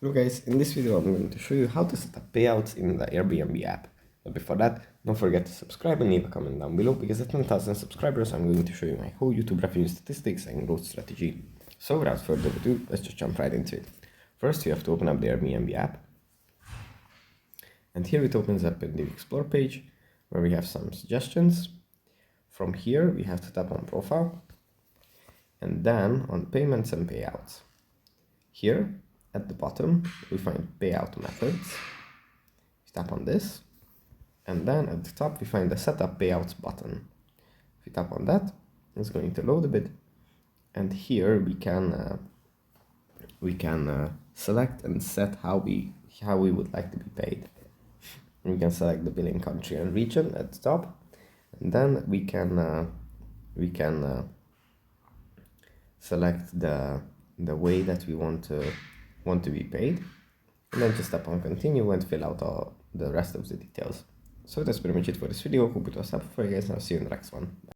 Hello guys, in this video I'm going to show you how to set up payouts in the Airbnb app. But before that, don't forget to subscribe and leave a comment down below, because at 10,000 subscribers I'm going to show you my whole YouTube revenue statistics and growth strategy. So without further ado, let's just jump right into it. First you have to open up the Airbnb app. And here it opens up in the Explore page where we have some suggestions. From here we have to tap on Profile and then on Payments and Payouts. Here at the bottom, we find payout methods. We tap on this, and then at the top we find the Setup Payouts button. If we tap on that, it's going to load a bit, and here we can select and set how we would like to be paid. We can select the billing country and region at the top, and then we can select the way that we want to be paid, and then just tap on continue and fill out all the rest of the details. So that's pretty much it for this video. Hope it was helpful for you guys, and I'll see you in the next one. Bye.